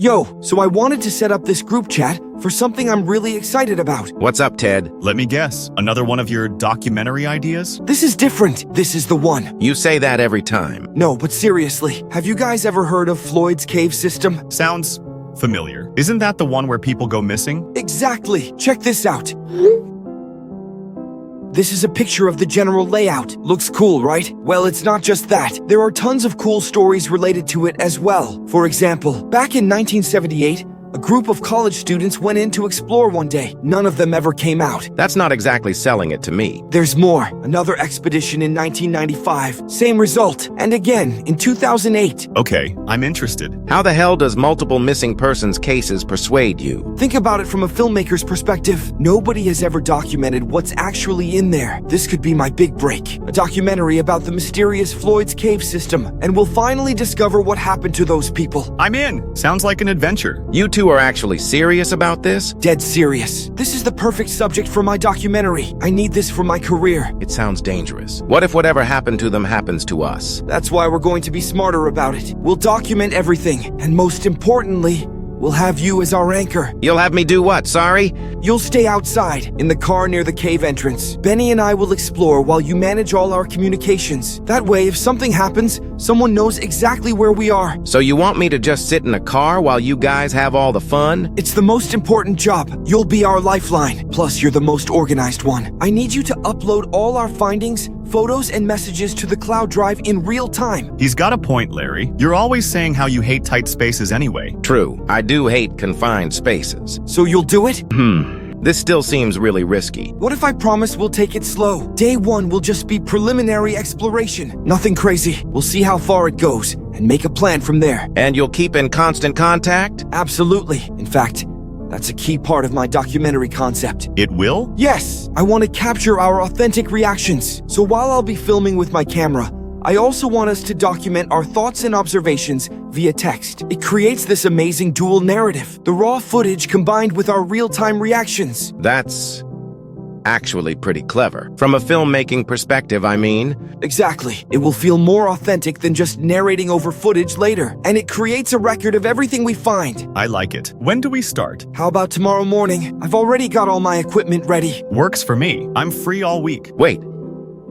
Yo, so I wanted to set up this group chat for something I'm really excited about. What's up, Ted? Let me guess. Another one of your documentary ideas? This is different. This is the one. You say that every time. No, but seriously, have you guys ever heard of Floyd's cave system? Sounds familiar. Isn't that the one where people go missing? Exactly. Check this out. This is a picture of the general layout. Looks cool, right? Well, it's not just that. There are tons of cool stories related to it as well. For example, back in 1978, a group of college students went in to explore one day. None of them ever came out. That's not exactly selling it to me. There's more. Another expedition in 1995. Same result. And again in 2008. Okay, I'm interested. How the hell does multiple missing persons cases persuade you? Think about it from a filmmaker's perspective. Nobody has ever documented what's actually in there. This could be my big break. A documentary about the mysterious Floyd's cave system. And we'll finally discover what happened to those people. I'm in. Sounds like an adventure. You two are actually serious about this? Dead serious. This is the perfect subject for my documentary. I need this for my career. It sounds dangerous. What if whatever happened to them happens to us? That's why we're going to be smarter about it. We'll document everything. And most importantly, we'll have you as our anchor. You'll have me do what, sorry? You'll stay outside, in the car near the cave entrance. Benny and I will explore while you manage all our communications. That way, if something happens, someone knows exactly where we are. So you want me to just sit in a car while you guys have all the fun? It's the most important job. You'll be our lifeline. Plus, you're the most organized one. I need you to upload all our findings, photos, and messages to the cloud drive in real time. He's got a point, Larry. You're always saying how you hate tight spaces anyway. True, I do hate confined spaces. So you'll do it? This still seems really risky. What if I promise we'll take it slow? Day one will just be preliminary exploration. Nothing crazy. We'll see how far it goes and make a plan from there. And you'll keep in constant contact? Absolutely. In fact, that's a key part of my documentary concept. It will? Yes, I want to capture our authentic reactions. So while I'll be filming with my camera, I also want us to document our thoughts and observations via text. It creates this amazing dual narrative, the raw footage combined with our real-time reactions. That's actually pretty clever. From a filmmaking perspective, I mean. Exactly. It will feel more authentic than just narrating over footage later. And it creates a record of everything we find. I like it. When do we start? How about tomorrow morning? I've already got all my equipment ready. Works for me. I'm free all week. Wait,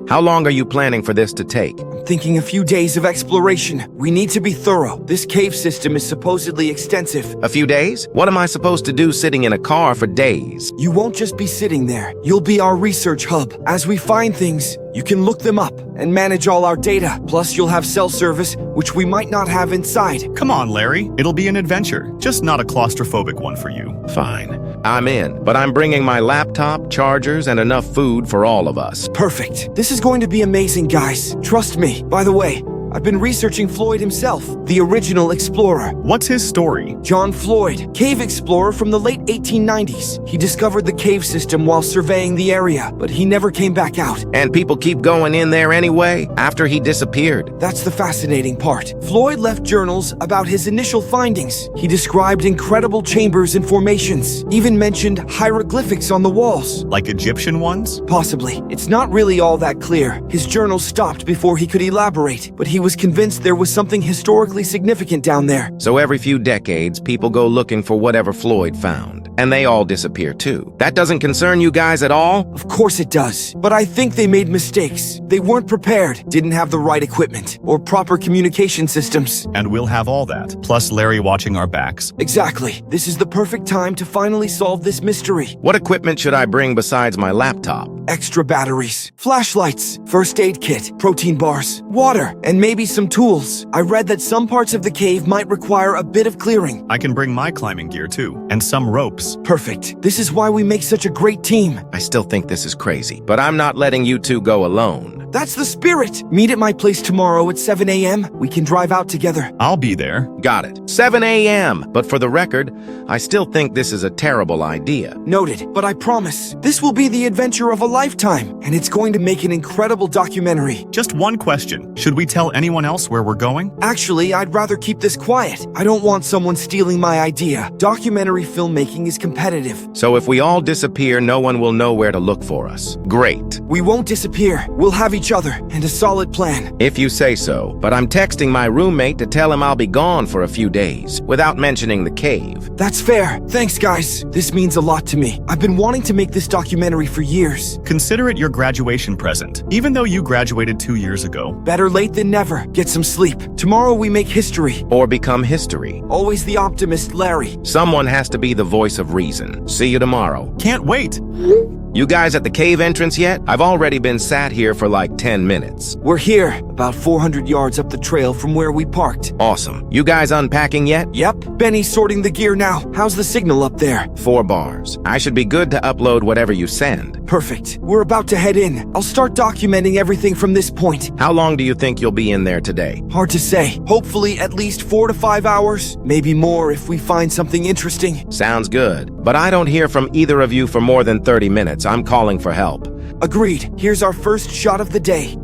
how long are you planning for this to take? I'm thinking a few days of exploration. We need to be thorough. This cave system is supposedly extensive. A few days? What am I supposed to do sitting in a car for days? You won't just be sitting there. You'll be our research hub. As we find things, you can look them up and manage all our data. Plus, you'll have cell service, which we might not have inside. Come on, Larry. It'll be an adventure. Just not a claustrophobic one for you. Fine, I'm in. But I'm bringing my laptop, chargers, and enough food for all of us. Perfect. This is going to be amazing, guys. Trust me. By the way, I've been researching Floyd himself, the original explorer. What's his story? John Floyd, cave explorer from the late 1890s. He discovered the cave system while surveying the area, but he never came back out. And people keep going in there anyway, after he disappeared. That's the fascinating part. Floyd left journals about his initial findings. He described incredible chambers and formations, even mentioned hieroglyphics on the walls. Like Egyptian ones? Possibly. It's not really all that clear. His journals stopped before he could elaborate, but he was convinced there was something historically significant down there. So every few decades, people go looking for whatever Floyd found, and they all disappear too. That doesn't concern you guys at all? Of course it does, but I think they made mistakes. They weren't prepared, didn't have the right equipment, or proper communication systems. And we'll have all that, plus Larry watching our backs. Exactly. This is the perfect time to finally solve this mystery. What equipment should I bring besides my laptop? Extra batteries, flashlights, first aid kit, protein bars, water, and maybe some tools. I read that some parts of the cave might require a bit of clearing. I can bring my climbing gear too, and some ropes. Perfect. This is why we make such a great team. I still think this is crazy, but I'm not letting you two go alone. That's the spirit. Meet at my place tomorrow at 7 a.m. We can drive out together. I'll be there. Got it. 7 a.m. But for the record, I still think this is a terrible idea. Noted. But I promise, this will be the adventure of a lifetime, and it's going to make an incredible documentary. Just one question. Should we tell anyone else where we're going? Actually, I'd rather keep this quiet. I don't want someone stealing my idea. Documentary filmmaking is competitive. So if we all disappear, no one will know where to look for us. Great. We won't disappear. We'll have each other and a solid plan. If you say so, but I'm texting my roommate to tell him I'll be gone for a few days, without mentioning the cave. That's fair. Thanks, guys. This means a lot to me. I've been wanting to make this documentary for years. Consider it your graduation present, even though you graduated 2 years ago. Better late than never. Get some sleep. Tomorrow we make history. Or become history. Always the optimist, Larry. Someone has to be the voice of reason. See you tomorrow. Can't wait. You guys at the cave entrance yet? I've already been sat here for like 10 minutes. We're here, about 400 yards up the trail from where we parked. Awesome. You guys unpacking yet? Yep. Benny's sorting the gear now. How's the signal up there? 4 bars. I should be good to upload whatever you send. Perfect. We're about to head in. I'll start documenting everything from this point. How long do you think you'll be in there today? Hard to say. Hopefully at least 4 to 5 hours. Maybe more if we find something interesting. Sounds good. But I don't hear from either of you for more than 30 minutes. I'm calling for help. Agreed. Here's our first shot of the day.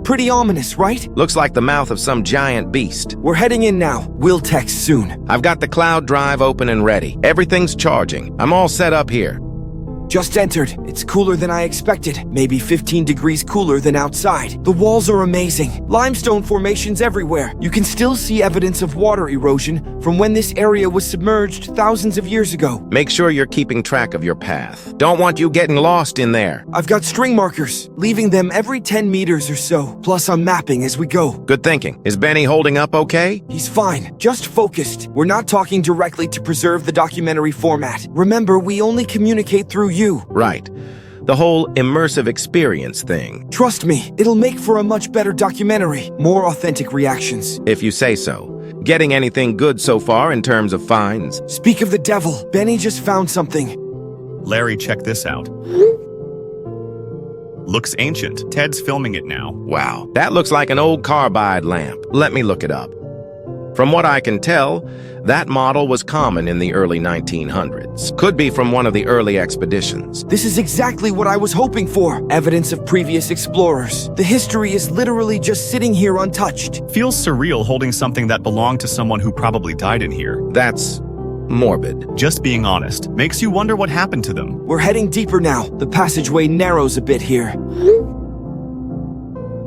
Pretty ominous, right? Looks like the mouth of some giant beast. We're heading in now. We'll text soon. I've got the cloud drive open and ready. Everything's charging. I'm all set up here. Just entered. It's cooler than I expected. Maybe 15 degrees cooler than outside. The walls are amazing. Limestone formations everywhere. You can still see evidence of water erosion from when this area was submerged thousands of years ago. Make sure you're keeping track of your path. Don't want you getting lost in there. I've got string markers, leaving them every 10 meters or so. Plus I'm mapping as we go. Good thinking. Is Benny holding up okay? He's fine. Just focused. We're not talking directly to preserve the documentary format. Remember, we only communicate through you. Right. The whole immersive experience thing. Trust me, it'll make for a much better documentary. More authentic reactions. If you say so. Getting anything good so far in terms of finds? Speak of the devil, Benny just found something. Larry, check this out. Looks ancient. Ted's filming it now. Wow, that looks like an old carbide lamp. Let me look it up. From what I can tell, that model was common in the early 1900s. Could be from one of the early expeditions. This is exactly what I was hoping for. Evidence of previous explorers. The history is literally just sitting here untouched. Feels surreal holding something that belonged to someone who probably died in here. That's morbid. Just being honest. Makes you wonder what happened to them. We're heading deeper now. The passageway narrows a bit here.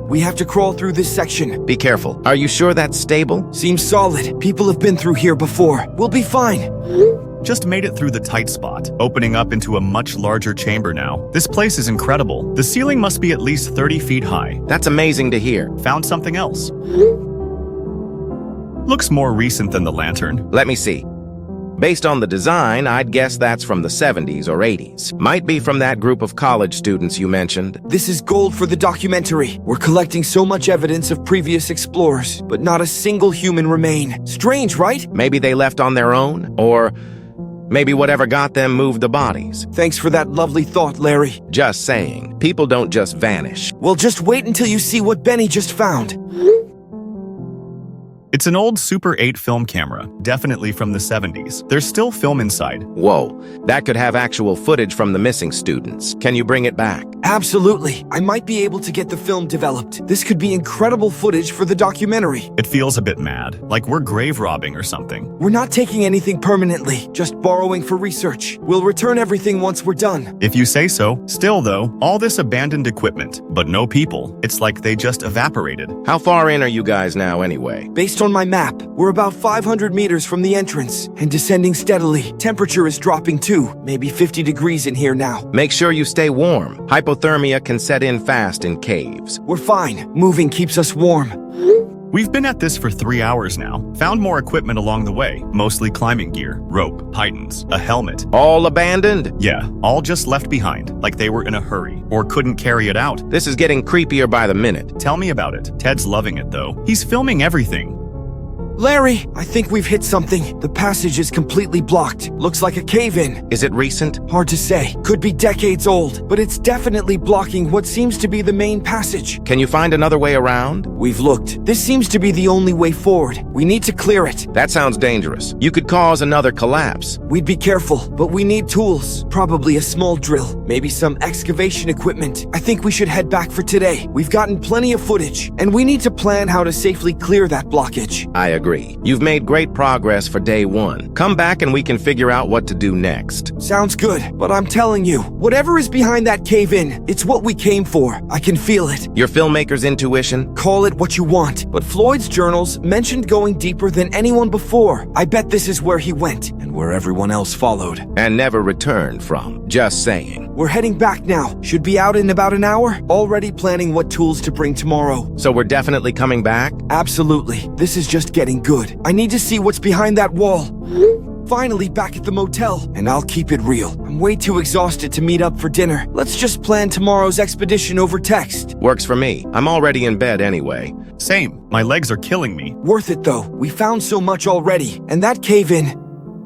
We have to crawl through this section. Be careful. Are you sure that's stable? Seems solid. People have been through here before. We'll be fine. Just made it through the tight spot, opening up into a much larger chamber now. This place is incredible. The ceiling must be at least 30 feet high. That's amazing to hear. Found something else. Looks more recent than the lantern. Let me see. Based on the design, I'd guess that's from the 70s or 80s. Might be from that group of college students you mentioned. This is gold for the documentary. We're collecting so much evidence of previous explorers, but not a single human remain. Strange, right? Maybe they left on their own, or maybe whatever got them moved the bodies. Thanks for that lovely thought, Larry. Just saying, people don't just vanish. Well, just wait until you see what Benny just found. It's an old Super 8 film camera, definitely from the 70s. There's still film inside. Whoa, that could have actual footage from the missing students. Can you bring it back? Absolutely. I might be able to get the film developed. This could be incredible footage for the documentary. It feels a bit mad, like we're grave robbing or something. We're not taking anything permanently, just borrowing for research. We'll return everything once we're done. If you say so. Still though, all this abandoned equipment, but no people. It's like they just evaporated. How far in are you guys now anyway? Based on my map, we're about 500 meters from the entrance and descending steadily. Temperature is dropping too, maybe 50 degrees in here now. Make sure you stay warm. Hypothermia can set in fast in caves. We're fine. Moving keeps us warm. We've been at this for 3 hours now. Found more equipment along the way, mostly climbing gear, rope, pythons, a helmet. All abandoned? Yeah, all just left behind, like they were in a hurry, or couldn't carry it out. This is getting creepier by the minute. Tell me about it. Ted's loving it though. He's filming everything. Larry, I think we've hit something. The passage is completely blocked. Looks like a cave-in. Is it recent? Hard to say. Could be decades old, but it's definitely blocking what seems to be the main passage. Can you find another way around? We've looked. This seems to be the only way forward. We need to clear it. That sounds dangerous. You could cause another collapse. We'd be careful, but we need tools. Probably a small drill, maybe some excavation equipment. I think we should head back for today. We've gotten plenty of footage, and we need to plan how to safely clear that blockage. I agree. agree. You've made great progress for day 1. Come back and we can figure out what to do next. Sounds good, but I'm telling you, whatever is behind that cave-in, it's what we came for. I can feel it. Your filmmaker's intuition? Call it what you want, but Floyd's journals mentioned going deeper than anyone before. I bet this is where he went, and where everyone else followed. And never returned from. Just saying. We're heading back now. Should be out in about an hour. Already planning what tools to bring tomorrow. So we're definitely coming back? Absolutely. This is just getting good. I need to see what's behind that wall. Finally back at the motel, and I'll keep it real. I'm way too exhausted to meet up for dinner. Let's just plan tomorrow's expedition over text. Works for me. I'm already in bed anyway. Same. My legs are killing me. Worth it though. We found so much already. And that cave-in,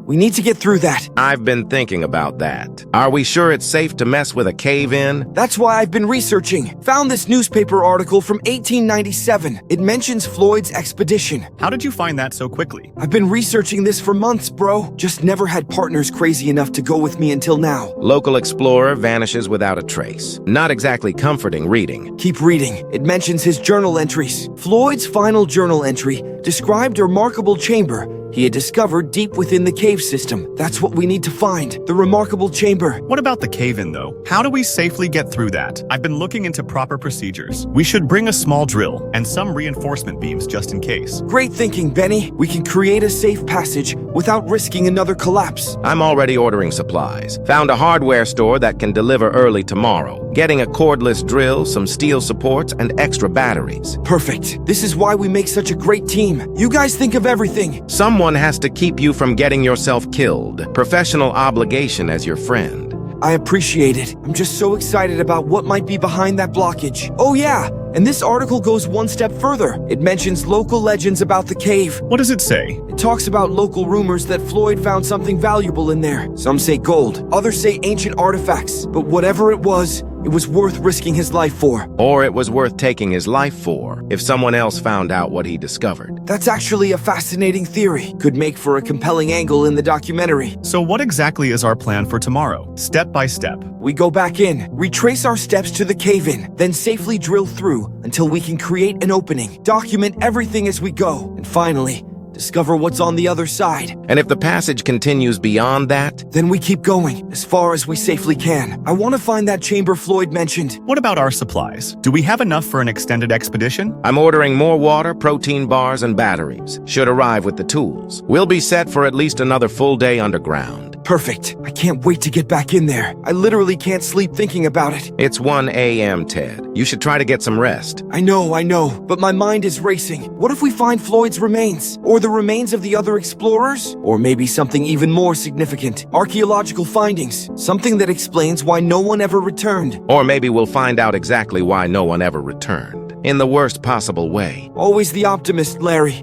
we need to get through that. I've been thinking about that. Are we sure it's safe to mess with a cave-in? That's why I've been researching. Found this newspaper article from 1897. It mentions Floyd's expedition. How did you find that so quickly? I've been researching this for months, bro. Just never had partners crazy enough to go with me until now. Local explorer vanishes without a trace. Not exactly comforting reading. Keep reading. It mentions his journal entries. Floyd's final journal entry described a remarkable chamber he had discovered deep within the cave system. That's what we need to find, the remarkable chamber. What about the cave-in, though? How do we safely get through that? I've been looking into proper procedures. We should bring a small drill and some reinforcement beams just in case. Great thinking, Benny. We can create a safe passage without risking another collapse. I'm already ordering supplies. Found a hardware store that can deliver early tomorrow. Getting a cordless drill, some steel supports, and extra batteries. Perfect. This is why we make such a great team. You guys think of everything. Someone has to keep you from getting yourself killed. Professional obligation as your friend. I appreciate it. I'm just so excited about what might be behind that blockage. Oh yeah, and this article goes one step further. It mentions local legends about the cave. What does it say? It talks about local rumors that Floyd found something valuable in there. Some say gold, others say ancient artifacts. But whatever it was worth risking his life for. Or it was worth taking his life for, if someone else found out what he discovered. That's actually a fascinating theory. Could make for a compelling angle in the documentary. So what exactly is our plan for tomorrow? Step by step. We go back in, retrace our steps to the cave-in, then safely drill through until we can create an opening, document everything as we go, and finally, discover what's on the other side. And if the passage continues beyond that? Then we keep going, as far as we safely can. I want to find that chamber Floyd mentioned. What about our supplies? Do we have enough for an extended expedition? I'm ordering more water, protein bars, and batteries. Should arrive with the tools. We'll be set for at least another full day underground. Perfect. I can't wait to get back in there. I literally can't sleep thinking about it. It's 1 a.m., Ted. You should try to get some rest. I know, but my mind is racing. What if we find Floyd's remains? Or the remains of the other explorers? Or maybe something even more significant. Archaeological findings. Something that explains why no one ever returned. Or maybe we'll find out exactly why no one ever returned. In the worst possible way. Always the optimist, Larry.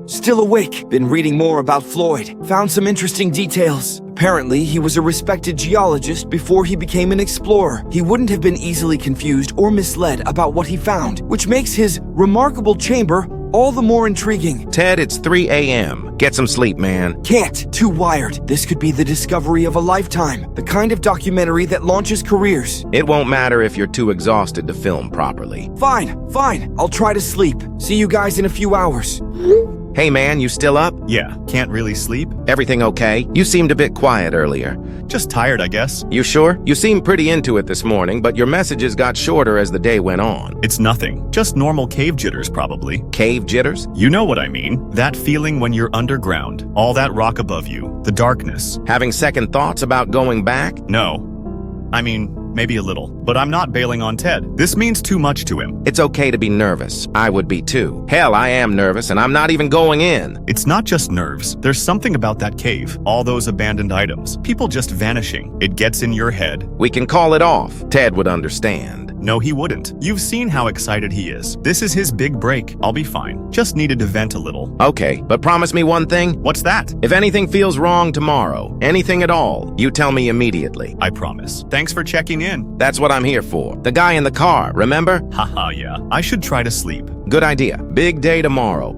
Still awake. Been reading more about Floyd. Found some interesting details. Apparently, he was a respected geologist before he became an explorer. He wouldn't have been easily confused or misled about what he found, which makes his remarkable chamber all the more intriguing. Ted, it's 3 a.m. Get some sleep, man. Can't. Too wired. This could be the discovery of a lifetime. The kind of documentary that launches careers. It won't matter if you're too exhausted to film properly. Fine. I'll try to sleep. See you guys in a few hours. Hey man, you still up? Yeah, can't really sleep. Everything okay? You seemed a bit quiet earlier. Just tired, I guess. You sure? You seemed pretty into it this morning, but your messages got shorter as the day went on. It's nothing. Just normal cave jitters, probably. Cave jitters? You know what I mean. That feeling when you're underground. All that rock above you. The darkness. Having second thoughts about going back? No. I mean, maybe a little. But I'm not bailing on Ted. This means too much to him. It's okay to be nervous. I would be too. Hell, I am nervous and I'm not even going in. It's not just nerves. There's something about that cave. All those abandoned items. People just vanishing. It gets in your head. We can call it off. Ted would understand. No, he wouldn't. You've seen how excited he is. This is his big break. I'll be fine. Just needed to vent a little. Okay, but promise me one thing. What's that? If anything feels wrong tomorrow, anything at all, you tell me immediately. I promise. Thanks for checking in. That's what I'm here for. The guy in the car, remember? Haha, yeah. I should try to sleep. Good idea. Big day tomorrow.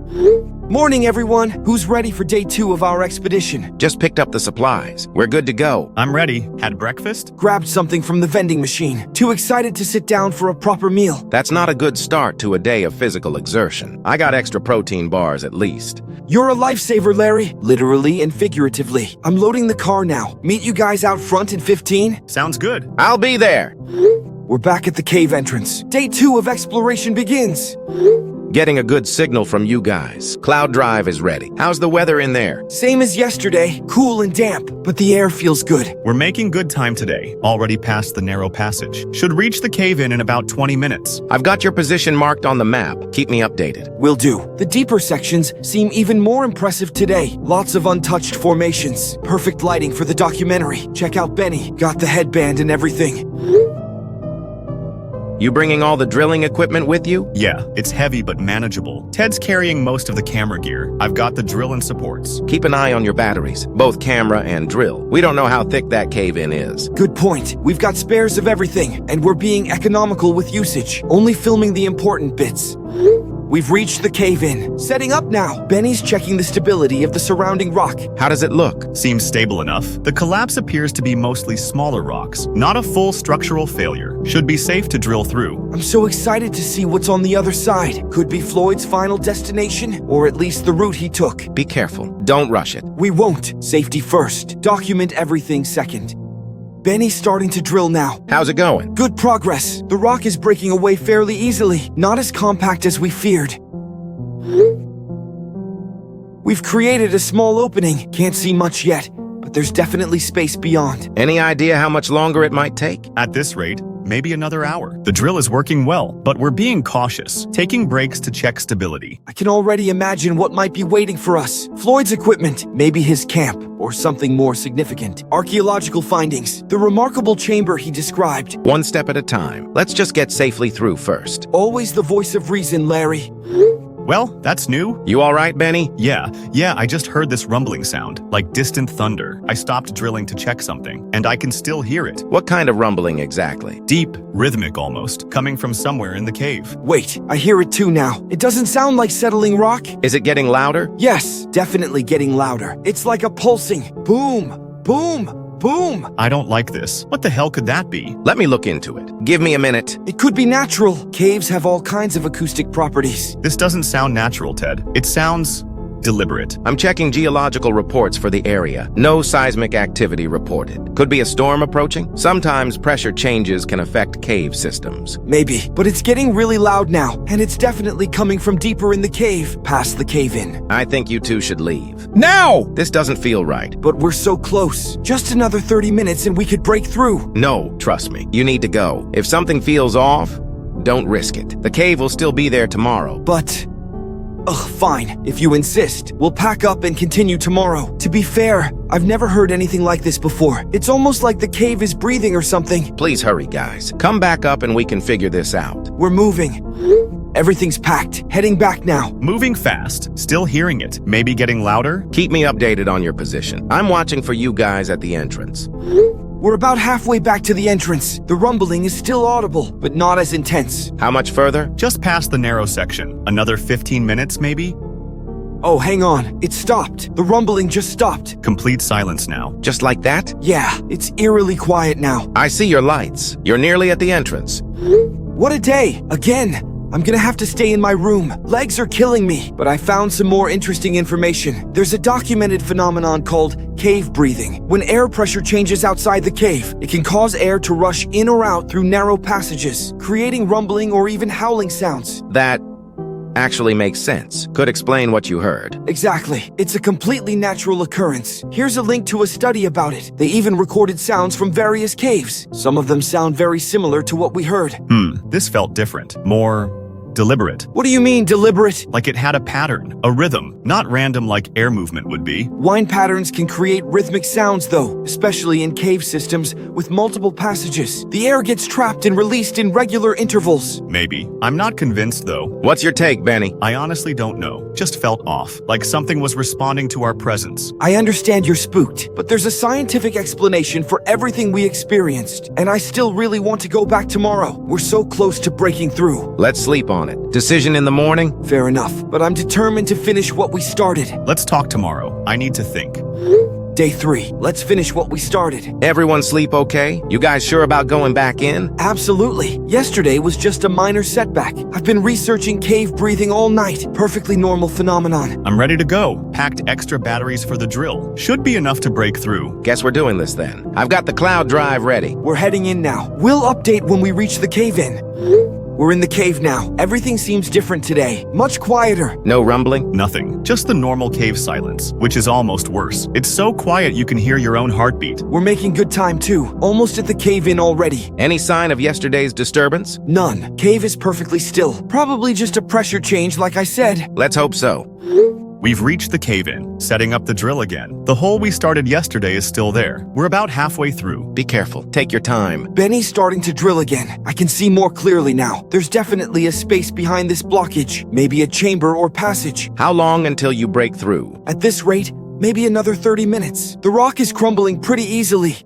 Morning, everyone. Who's ready for day 2 of our expedition? Just picked up the supplies. We're good to go. I'm ready. Had breakfast? Grabbed something from the vending machine. Too excited to sit down for a proper meal. That's not a good start to a day of physical exertion. I got extra protein bars at least. You're a lifesaver, Larry. Literally and figuratively. I'm loading the car now. Meet you guys out front in 15? Sounds good. I'll be there. We're back at the cave entrance. Day 2 of exploration begins. Getting a good signal from you guys. Cloud Drive is ready. How's the weather in there? Same as yesterday. Cool and damp, but the air feels good. We're making good time today. Already past the narrow passage. Should reach the cave-in in about 20 minutes. I've got your position marked on the map. Keep me updated. Will do. The deeper sections seem even more impressive today. Lots of untouched formations. Perfect lighting for the documentary. Check out Benny. Got the headband and everything. You bringing all the drilling equipment with you? Yeah, it's heavy but manageable. Ted's carrying most of the camera gear. I've got the drill and supports. Keep an eye on your batteries, both camera and drill. We don't know how thick that cave-in is. Good point. We've got spares of everything, and we're being economical with usage. Only filming the important bits. We've reached the cave-in. Setting up now. Benny's checking the stability of the surrounding rock. How does it look? Seems stable enough. The collapse appears to be mostly smaller rocks. Not a full structural failure. Should be safe to drill through. I'm so excited to see what's on the other side. Could be Floyd's final destination, or at least the route he took. Be careful. Don't rush it. We won't. Safety first. Document everything second. Benny's starting to drill now. How's it going? Good progress. The rock is breaking away fairly easily. Not as compact as we feared. We've created a small opening. Can't see much yet, but there's definitely space beyond. Any idea how much longer it might take? At this rate, maybe another hour. The drill is working well, but we're being cautious, taking breaks to check stability. I can already imagine what might be waiting for us. Floyd's equipment, maybe his camp, or something more significant. Archaeological findings, the remarkable chamber he described. One step at a time. Let's just get safely through first. Always the voice of reason, Larry. Well, that's new. You all right, Benny? Yeah, I just heard this rumbling sound, like distant thunder. I stopped drilling to check something, and I can still hear it. What kind of rumbling exactly? Deep, rhythmic almost, coming from somewhere in the cave. Wait, I hear it too now. It doesn't sound like settling rock. Is it getting louder? Yes, definitely getting louder. It's like a pulsing boom, boom, boom. I don't like this. What the hell could that be? Let me look into it. Give me a minute. It could be natural. Caves have all kinds of acoustic properties. This doesn't sound natural, Ted. It sounds deliberate. I'm checking geological reports for the area. No seismic activity reported. Could be a storm approaching? Sometimes pressure changes can affect cave systems. Maybe, but it's getting really loud now, and it's definitely coming from deeper in the cave, past the cave-in. I think you two should leave. Now! This doesn't feel right. But we're so close. Just another 30 minutes and we could break through. No, trust me. You need to go. If something feels off, don't risk it. The cave will still be there tomorrow. But... ugh, fine. If you insist, we'll pack up and continue tomorrow. To be fair, I've never heard anything like this before. It's almost like the cave is breathing or something. Please hurry, guys. Come back up and we can figure this out. We're moving. Everything's packed. Heading back now. Moving fast. Still hearing it. Maybe getting louder? Keep me updated on your position. I'm watching for you guys at the entrance. We're about halfway back to the entrance. The rumbling is still audible, but not as intense. How much further? Just past the narrow section. Another 15 minutes, maybe? Oh, hang on. It stopped. The rumbling just stopped. Complete silence now. Just like that? Yeah, it's eerily quiet now. I see your lights. You're nearly at the entrance. What a day! Again! I'm gonna have to stay in my room. Legs are killing me, but I found some more interesting information. There's a documented phenomenon called cave breathing. When air pressure changes outside the cave, it can cause air to rush in or out through narrow passages, creating rumbling or even howling sounds. That actually makes sense. Could explain what you heard. Exactly. It's a completely natural occurrence. Here's a link to a study about it. They even recorded sounds from various caves. Some of them sound very similar to what we heard. This felt different. More deliberate. What do you mean, deliberate? Like it had a pattern, a rhythm, not random like air movement would be. Wind patterns can create rhythmic sounds, though, especially in cave systems with multiple passages. The air gets trapped and released in regular intervals. Maybe. I'm not convinced, though. What's your take, Benny? I honestly don't know. Just felt off, like something was responding to our presence. I understand you're spooked, but there's a scientific explanation for everything we experienced, and I still really want to go back tomorrow. We're so close to breaking through. Let's sleep on on it. Decision in the morning? Fair enough, but I'm determined to finish what we started. Let's talk tomorrow. I need to think. Day 3. Let's finish what we started. Everyone sleep okay? You guys sure about going back in? Absolutely. Yesterday was just a minor setback. I've been researching cave breathing all night. Perfectly normal phenomenon. I'm ready to go. Packed extra batteries for the drill. Should be enough to break through. Guess we're doing this then. I've got the cloud drive ready. We're heading in now. We'll update when we reach the cave-in. We're in the cave now. Everything seems different today. Much quieter. No rumbling? Nothing. Just the normal cave silence, which is almost worse. It's so quiet you can hear your own heartbeat. We're making good time too. Almost at the cave-in already. Any sign of yesterday's disturbance? None. Cave is perfectly still. Probably just a pressure change like I said. Let's hope so. We've reached the cave-in, setting up the drill again. The hole we started yesterday is still there. We're about halfway through. Be careful. Take your time. Benny's starting to drill again. I can see more clearly now. There's definitely a space behind this blockage. Maybe a chamber or passage. How long until you break through? At this rate, maybe another 30 minutes. The rock is crumbling pretty easily.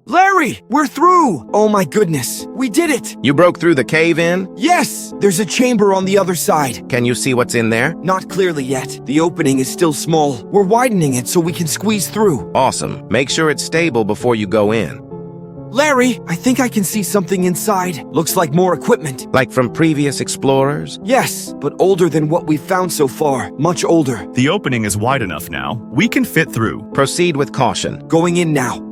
Larry, we're through! Oh my goodness, we did it! You broke through the cave-in? Yes! There's a chamber on the other side. Can you see what's in there? Not clearly yet. The opening is still small. We're widening it so we can squeeze through. Awesome. Make sure it's stable before you go in. Larry, I think I can see something inside. Looks like more equipment. Like from previous explorers? Yes, but older than what we've found so far. Much older. The opening is wide enough now. We can fit through. Proceed with caution. Going in now.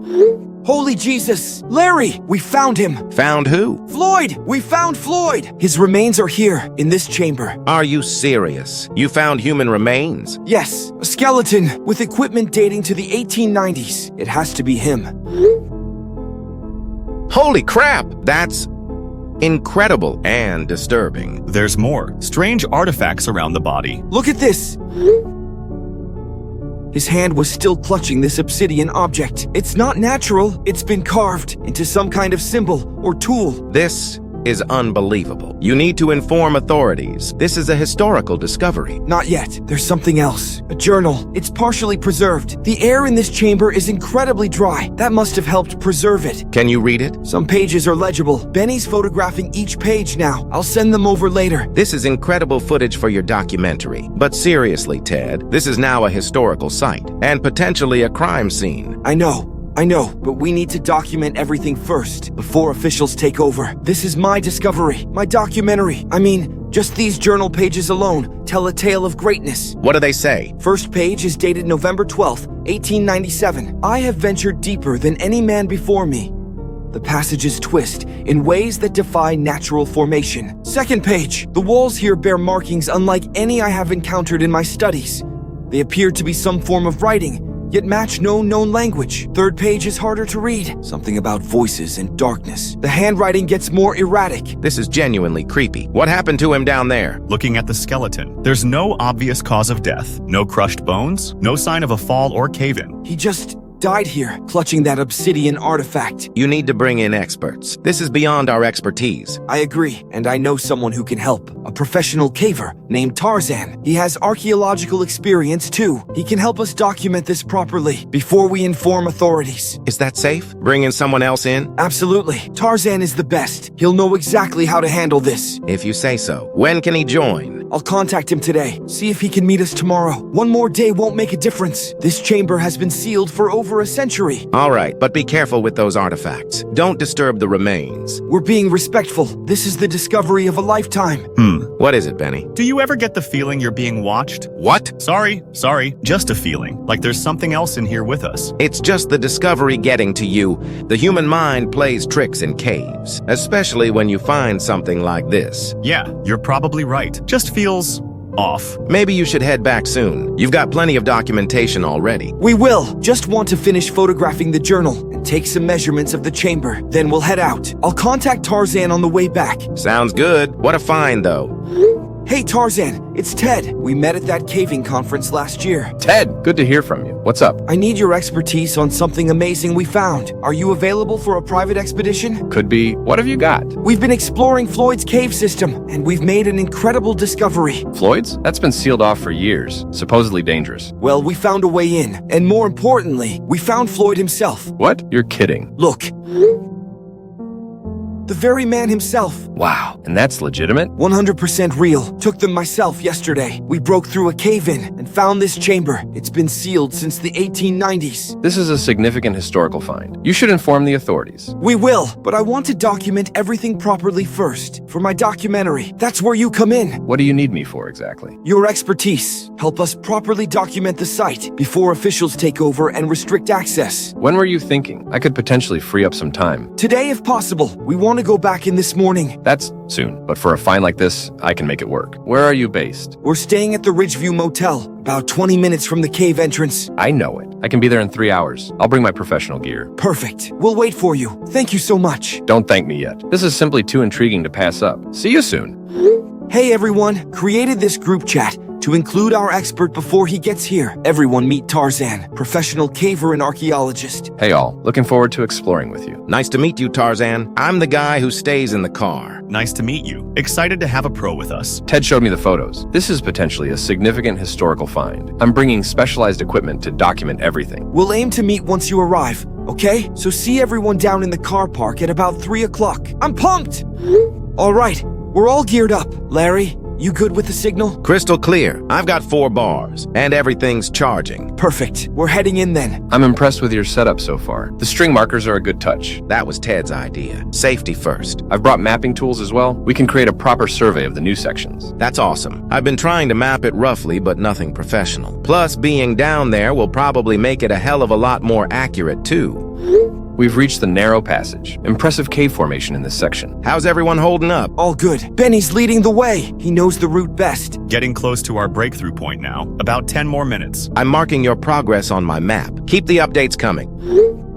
Holy Jesus! Larry, we found him! Found who? Floyd! We found Floyd! His remains are here, in this chamber. Are you serious? You found human remains? Yes, a skeleton with equipment dating to the 1890s. It has to be him. Holy crap! That's incredible and disturbing. There's more. Strange artifacts around the body. Look at this! His hand was still clutching this obsidian object. It's not natural. It's been carved into some kind of symbol or tool. This is unbelievable. You need to inform authorities. This is a historical discovery. Not yet. There's something else. A journal. It's partially preserved. The air in this chamber is incredibly dry. That must have helped preserve it. Can you read it? Some pages are legible. Benny's photographing each page now. I'll send them over later. This is incredible footage for your documentary. But seriously, Ted, this is now a historical site and potentially a crime scene. I know, but we need to document everything first, before officials take over. This is my discovery, my documentary. I mean, just these journal pages alone tell a tale of greatness. What do they say? First page is dated November 12th, 1897. I have ventured deeper than any man before me. The passages twist in ways that defy natural formation. Second page, the walls here bear markings unlike any I have encountered in my studies. They appear to be some form of writing, yet match no known language. Third page is harder to read. Something about voices and darkness. The handwriting gets more erratic. This is genuinely creepy. What happened to him down there? Looking at the skeleton, there's no obvious cause of death. No crushed bones, no sign of a fall or cave-in. He just died here, clutching that obsidian artifact. You need to bring in experts. This is beyond our expertise. I agree, and I know someone who can help. A professional caver named Tarzan. He has archaeological experience too. He can help us document this properly before we inform authorities. Is that safe? Bringing someone else in? Absolutely. Tarzan is the best. He'll know exactly how to handle this. If you say so. When can he join? I'll contact him today. See if he can meet us tomorrow. One more day won't make a difference. This chamber has been sealed for over a century. All right, but be careful with those artifacts. Don't disturb the remains. We're being respectful. This is the discovery of a lifetime. What is it, Benny? Do you ever get the feeling you're being watched? What? Sorry, just a feeling. Like there's something else in here with us. It's just the discovery getting to you. The human mind plays tricks in caves, especially when you find something like this. Yeah, you're probably right. Just feels off. Maybe you should head back soon. You've got plenty of documentation already. We will. Just want to finish photographing the journal and take some measurements of the chamber. Then we'll head out. I'll contact Tarzan on the way back. Sounds good. What a find, though. Hey, Tarzan, it's Ted. We met at that caving conference last year. Ted, good to hear from you. What's up? I need your expertise on something amazing we found. Are you available for a private expedition? Could be. What have you got? We've been exploring Floyd's cave system, and we've made an incredible discovery. Floyd's? That's been sealed off for years. Supposedly dangerous. Well, we found a way in, and more importantly, we found Floyd himself. What? You're kidding. Look. The very man himself. Wow, and that's legitimate? 100% real. Took them myself yesterday. We broke through a cave-in and found this chamber. It's been sealed since the 1890s. This is a significant historical find. You should inform the authorities. We will, but I want to document everything properly first. For my documentary, that's where you come in. What do you need me for exactly? Your expertise. Help us properly document the site before officials take over and restrict access. When were you thinking? I could potentially free up some time. Today, if possible. We want to go back in this morning. That's soon, but for a find like this, I can make it work. Where are you based? We're staying at the Ridgeview Motel, about 20 minutes from the cave entrance. I know it. I can be there in 3 hours. I'll bring my professional gear. Perfect. We'll wait for you. Thank you so much. Don't thank me yet. This is simply too intriguing to pass up. See you soon. Hey everyone, created this group chat to include our expert before he gets here. Everyone meet Tarzan, professional caver and archaeologist. Hey all, looking forward to exploring with you. Nice to meet you, Tarzan. I'm the guy who stays in the car. Nice to meet you. Excited to have a pro with us. Ted showed me the photos. This is potentially a significant historical find. I'm bringing specialized equipment to document everything. We'll aim to meet once you arrive, okay? So see everyone down in the car park at about 3 o'clock. I'm pumped! All right, we're all geared up. Larry, you good with the signal? Crystal clear. I've got 4 bars, and everything's charging. Perfect. We're heading in then. I'm impressed with your setup so far. The string markers are a good touch. That was Ted's idea. Safety first. I've brought mapping tools as well. We can create a proper survey of the new sections. That's awesome. I've been trying to map it roughly, but nothing professional. Plus, being down there will probably make it a hell of a lot more accurate, too. We've reached the narrow passage. Impressive cave formation in this section. How's everyone holding up? All good. Benny's leading the way. He knows the route best. Getting close to our breakthrough point now. About 10 more minutes. I'm marking your progress on my map. Keep the updates coming.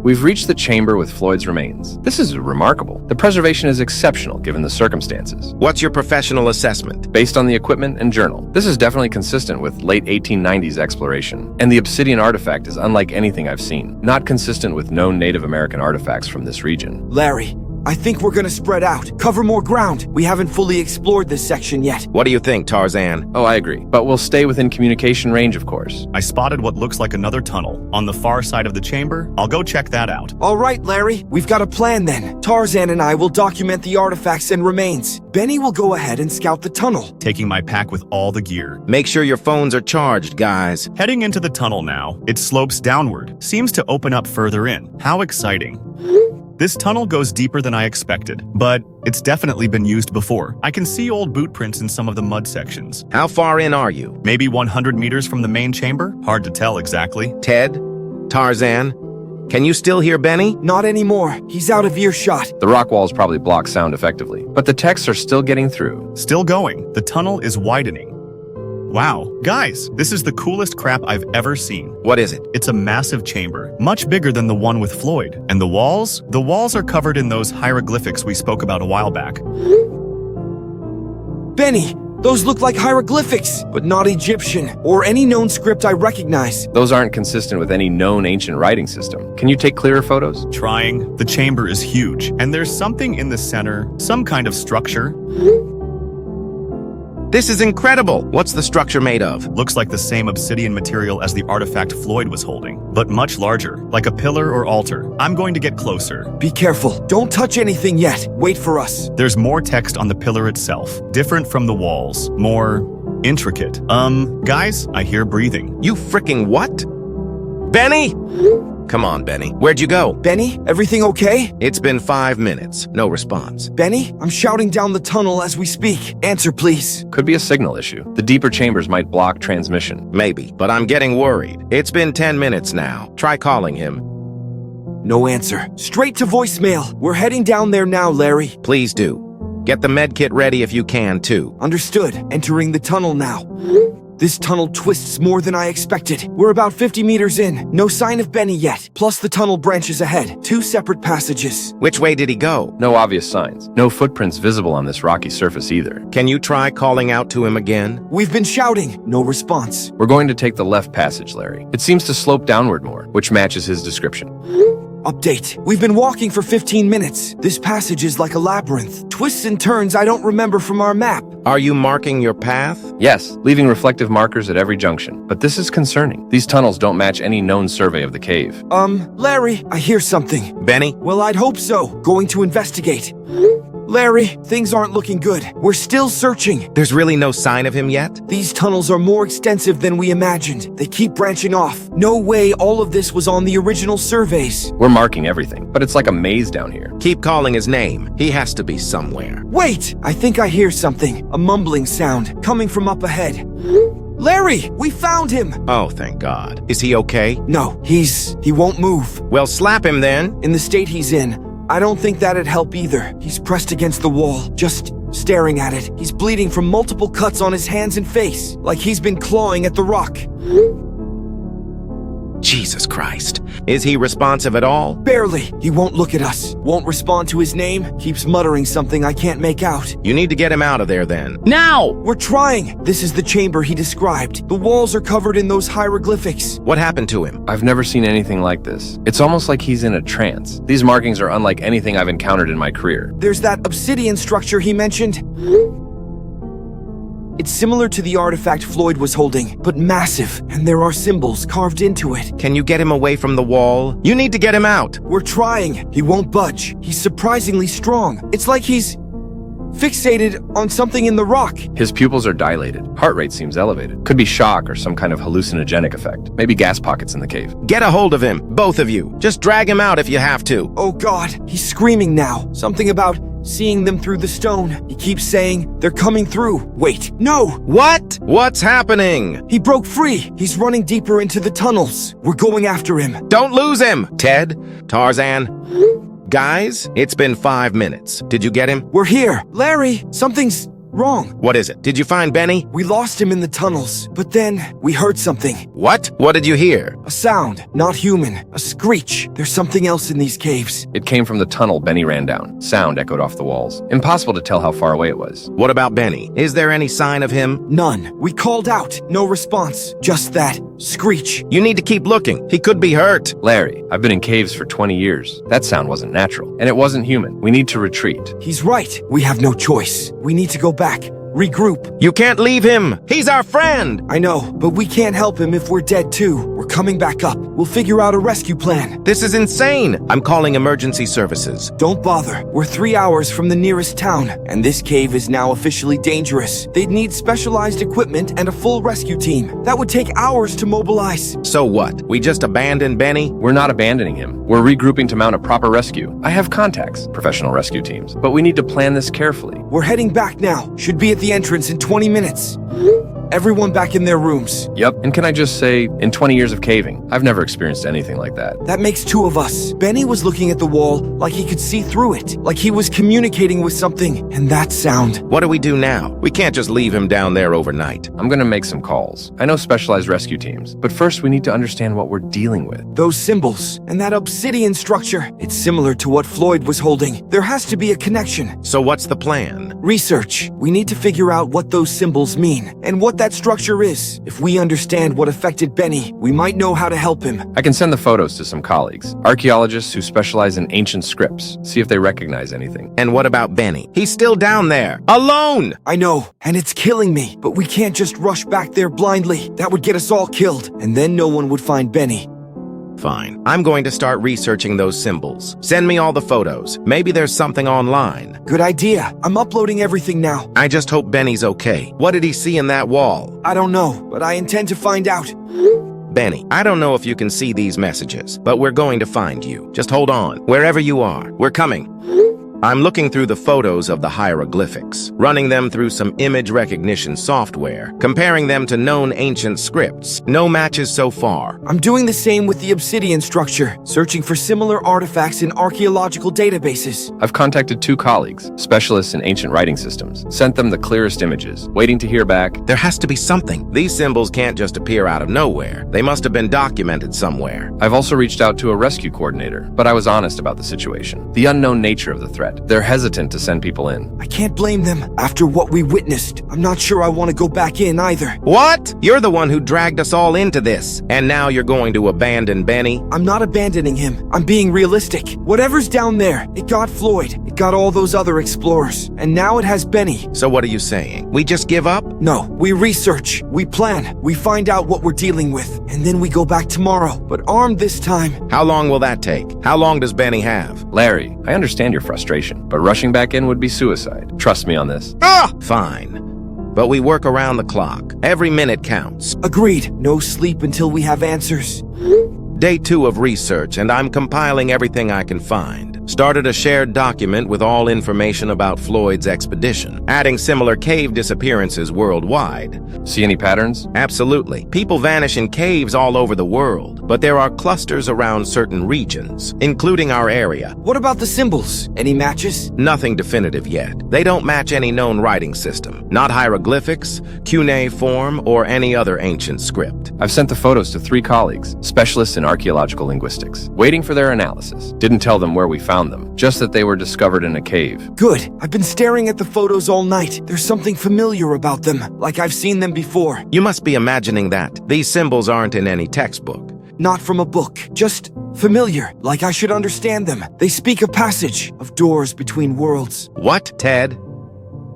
We've reached the chamber with Floyd's remains. This is remarkable. The preservation is exceptional given the circumstances. What's your professional assessment? Based on the equipment and journal, this is definitely consistent with late 1890s exploration. And the obsidian artifact is unlike anything I've seen, not consistent with known Native American artifacts from this region. Larry, I think we're gonna spread out, cover more ground. We haven't fully explored this section yet. What do you think, Tarzan? Oh, I agree. But we'll stay within communication range, of course. I spotted what looks like another tunnel. On the far side of the chamber, I'll go check that out. All right, Larry, we've got a plan then. Tarzan and I will document the artifacts and remains. Benny will go ahead and scout the tunnel. Taking my pack with all the gear. Make sure your phones are charged, guys. Heading into the tunnel now. It slopes downward. Seems to open up further in. How exciting. This tunnel goes deeper than I expected, but it's definitely been used before. I can see old boot prints in some of the mud sections. How far in are you? Maybe 100 meters from the main chamber? Hard to tell exactly. Ted? Tarzan? Can you still hear Benny? Not anymore. He's out of earshot. The rock walls probably block sound effectively, but the texts are still getting through. Still going. The tunnel is widening. Wow. Guys, this is the coolest crap I've ever seen. What is it? It's a massive chamber, much bigger than the one with Floyd. And the walls? The walls are covered in those hieroglyphics we spoke about a while back. Benny, those look like hieroglyphics, but not Egyptian, or any known script I recognize. Those aren't consistent with any known ancient writing system. Can you take clearer photos? Trying. The chamber is huge, and there's something in the center, some kind of structure. This is incredible. What's the structure made of? Looks like the same obsidian material as the artifact Floyd was holding, but much larger, like a pillar or altar. I'm going to get closer. Be careful. Don't touch anything yet. Wait for us. There's more text on the pillar itself, different from the walls, more intricate. Guys, I hear breathing. You fricking what? Benny? Come on, Benny. Where'd you go? Benny, everything okay? It's been 5 minutes. No response. Benny, I'm shouting down the tunnel as we speak. Answer, please. Could be a signal issue. The deeper chambers might block transmission. Maybe, but I'm getting worried. It's been 10 minutes now. Try calling him. No answer. Straight to voicemail. We're heading down there now, Larry. Please do. Get the med kit ready if you can, too. Understood. Entering the tunnel now. This tunnel twists more than I expected. We're about 50 meters in. No sign of Benny yet. Plus the tunnel branches ahead. 2 separate passages. Which way did he go? No obvious signs. No footprints visible on this rocky surface either. Can you try calling out to him again? We've been shouting. No response. We're going to take the left passage, Larry. It seems to slope downward more, which matches his description. Update. We've been walking for 15 minutes. This passage is like a labyrinth. Twists and turns I don't remember from our map. Are you marking your path? Yes, leaving reflective markers at every junction. But this is concerning. These tunnels don't match any known survey of the cave. Larry, I hear something. Benny? Well, I'd hope so. Going to investigate. Larry, things aren't looking good. We're still searching. There's really no sign of him yet? These tunnels are more extensive than we imagined. They keep branching off. No way all of this was on the original surveys. We're marking everything, but it's like a maze down here. Keep calling his name. He has to be somewhere. Wait! I think I hear something. A mumbling sound coming from up ahead. Larry, we found him! Oh, thank God. Is he okay? No, he won't move. Well, slap him then. In the state he's in, I don't think that'd help either. He's pressed against the wall, just staring at it. He's bleeding from multiple cuts on his hands and face, like he's been clawing at the rock. Jesus Christ. Is he responsive at all? Barely. He won't look at us, won't respond to his name, keeps muttering something I can't make out. You need to get him out of there then. Now! We're trying. This is the chamber he described. The walls are covered in those hieroglyphics. What happened to him? I've never seen anything like this. It's almost like he's in a trance. These markings are unlike anything I've encountered in my career. There's that obsidian structure he mentioned. It's similar to the artifact Floyd was holding, but massive, and there are symbols carved into it. Can you get him away from the wall? You need to get him out. We're trying. He won't budge. He's surprisingly strong. It's like he's fixated on something in the rock. His pupils are dilated. Heart rate seems elevated. Could be shock or some kind of hallucinogenic effect. Maybe gas pockets in the cave. Get a hold of him, both of you. Just drag him out if you have to. Oh God, he's screaming now. Something about seeing them through the stone. He keeps saying they're coming through. Wait, no! What? What's happening? He broke free. He's running deeper into the tunnels. We're going after him. Don't lose him! Ted? Tarzan? Guys, it's been 5 minutes. Did you get him? We're here. Larry, something's wrong. What is it? Did you find Benny? We lost him in the tunnels, but then we heard something. What? What did you hear? A sound, not human. A screech. There's something else in these caves. It came from the tunnel Benny ran down. Sound echoed off the walls. Impossible to tell how far away it was. What about Benny? Is there any sign of him? None. We called out. No response. Just that screech. You need to keep looking. He could be hurt. Larry, I've been in caves for 20 years. That sound wasn't natural, and it wasn't human. We need to retreat. He's right. We have no choice. We need to go back. Regroup. You can't leave him. He's our friend. I know, but we can't help him if we're dead too. We're coming back up. We'll figure out a rescue plan. This is insane. I'm calling emergency services. Don't bother. We're 3 hours from the nearest town, and this cave is now officially dangerous. They'd need specialized equipment and a full rescue team. That would take hours to mobilize. So what? We just abandon Benny? We're not abandoning him. We're regrouping to mount a proper rescue. I have contacts, professional rescue teams, but we need to plan this carefully. We're heading back now. Should be at the entrance in 20 minutes. Everyone back in their rooms. Yep, and can I just say, in 20 years of caving, I've never experienced anything like that. That makes 2 of us. Benny was looking at the wall like he could see through it, like he was communicating with something, and that sound. What do we do now? We can't just leave him down there overnight. I'm gonna make some calls. I know specialized rescue teams, but first we need to understand what we're dealing with. Those symbols, and that obsidian structure. It's similar to what Floyd was holding. There has to be a connection. So what's the plan? Research. We need to figure out what those symbols mean, and what that structure is. If we understand what affected Benny, we might know how to help him. I can send the photos to some colleagues, archaeologists who specialize in ancient scripts, see if they recognize anything. And what about Benny? He's still down there, alone! I know, and it's killing me, but we can't just rush back there blindly. That would get us all killed, and then no one would find Benny. Fine. I'm going to start researching those symbols. Send me all the photos. Maybe there's something online. Good idea. I'm uploading everything now. I just hope Benny's okay. What did he see in that wall? I don't know, but I intend to find out. Benny, I don't know if you can see these messages, but we're going to find you. Just hold on. Wherever you are, we're coming. I'm looking through the photos of the hieroglyphics, running them through some image recognition software, comparing them to known ancient scripts. No matches so far. I'm doing the same with the obsidian structure, searching for similar artifacts in archaeological databases. I've contacted 2 colleagues, specialists in ancient writing systems, sent them the clearest images, waiting to hear back. There has to be something. These symbols can't just appear out of nowhere. They must have been documented somewhere. I've also reached out to a rescue coordinator, but I was honest about the situation, the unknown nature of the threat. that. They're hesitant to send people in. I can't blame them. After what we witnessed, I'm not sure I want to go back in either. What? You're the one who dragged us all into this, and now you're going to abandon Benny? I'm not abandoning him. I'm being realistic. Whatever's down there, it got Floyd. It got all those other explorers. And now it has Benny. So what are you saying? We just give up? No, we research, we plan, we find out what we're dealing with, and then we go back tomorrow, but armed this time. How long will that take? How long does Benny have? Larry, I understand your frustration, but rushing back in would be suicide. Trust me on this. Fine. But we work around the clock. Every minute counts. Agreed. No sleep until we have answers. Day 2 of research, and I'm compiling everything I can find. Started a shared document with all information about Floyd's expedition, adding similar cave disappearances worldwide. See any patterns? Absolutely. People vanish in caves all over the world, but there are clusters around certain regions, including our area. What about the symbols? Any matches? Nothing definitive yet. They don't match any known writing system. Not hieroglyphics, cuneiform, or any other ancient script. I've sent the photos to 3 colleagues, specialists in archaeological linguistics, waiting for their analysis. Didn't tell them where we found them, just that they were discovered in a cave. Good. I've been staring at the photos all night. There's something familiar about them, like I've seen them before. You must be imagining that. These symbols aren't in any textbook. Not from a book, just familiar, like I should understand them. They speak a passage of doors between worlds. What, Ted?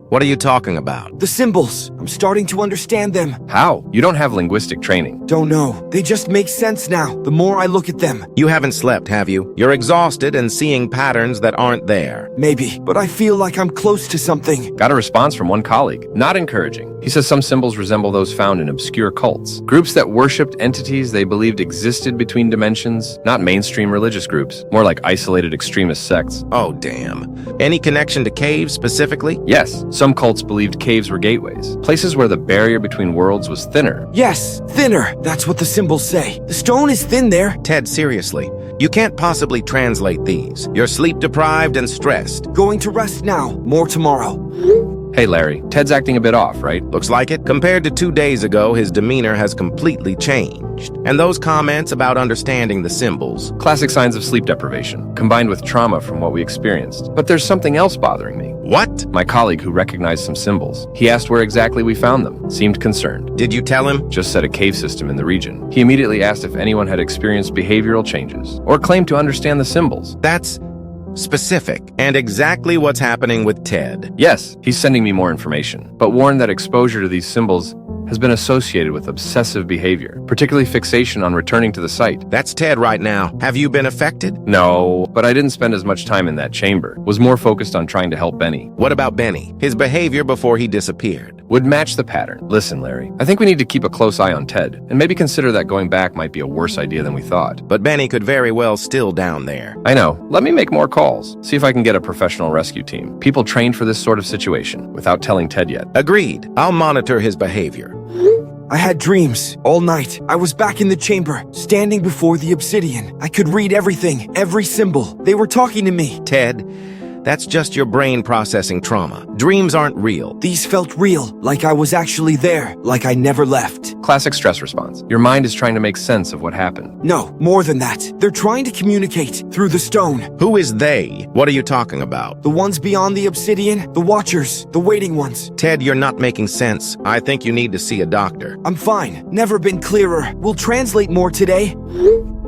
What are you talking about? The symbols. I'm starting to understand them. How? You don't have linguistic training. Don't know. They just make sense now, the more I look at them. You haven't slept, have you? You're exhausted and seeing patterns that aren't there. Maybe, but I feel like I'm close to something. Got a response from one colleague. Not encouraging. He says some symbols resemble those found in obscure cults. Groups that worshipped entities they believed existed between dimensions. Not mainstream religious groups. More like isolated extremist sects. Oh, damn. Any connection to caves specifically? Yes. Some cults believed caves were gateways, places where the barrier between worlds was thinner. Yes, thinner. That's what the symbols say. The stone is thin there. Ted, seriously. You can't possibly translate these. You're sleep deprived and stressed. Going to rest now. More tomorrow. Hey, Larry, Ted's acting a bit off, right? Looks like it. Compared to 2 days ago, his demeanor has completely changed. And those comments about understanding the symbols. Classic signs of sleep deprivation, combined with trauma from what we experienced. But there's something else bothering me. What? My colleague who recognized some symbols. He asked where exactly we found them. Seemed concerned. Did you tell him? Just said a cave system in the region. He immediately asked if anyone had experienced behavioral changes or claimed to understand the symbols. That's specific and exactly what's happening with Ted. Yes, he's sending me more information, but warned that exposure to these symbols has been associated with obsessive behavior, particularly fixation on returning to the site. That's Ted right now. Have you been affected? No, but I didn't spend as much time in that chamber. Was more focused on trying to help Benny. What about Benny? His behavior before he disappeared? Would match the pattern. Listen, Larry, I think we need to keep a close eye on Ted, and maybe consider that going back might be a worse idea than we thought. But Benny could very well still down there. I know. Let me make more calls. See if I can get a professional rescue team. People trained for this sort of situation, without telling Ted yet. Agreed. I'll monitor his behavior. I had dreams all night. I was back in the chamber, standing before the obsidian. I could read everything, every symbol. They were talking to me. Ted, that's just your brain processing trauma. Dreams aren't real. These felt real, like I was actually there, like I never left. Classic stress response. Your mind is trying to make sense of what happened. No, more than that. They're trying to communicate through the stone. Who is they? What are you talking about? The ones beyond the obsidian, the watchers, the waiting ones. Ted, you're not making sense. I think you need to see a doctor. I'm fine. Never been clearer. We'll translate more today.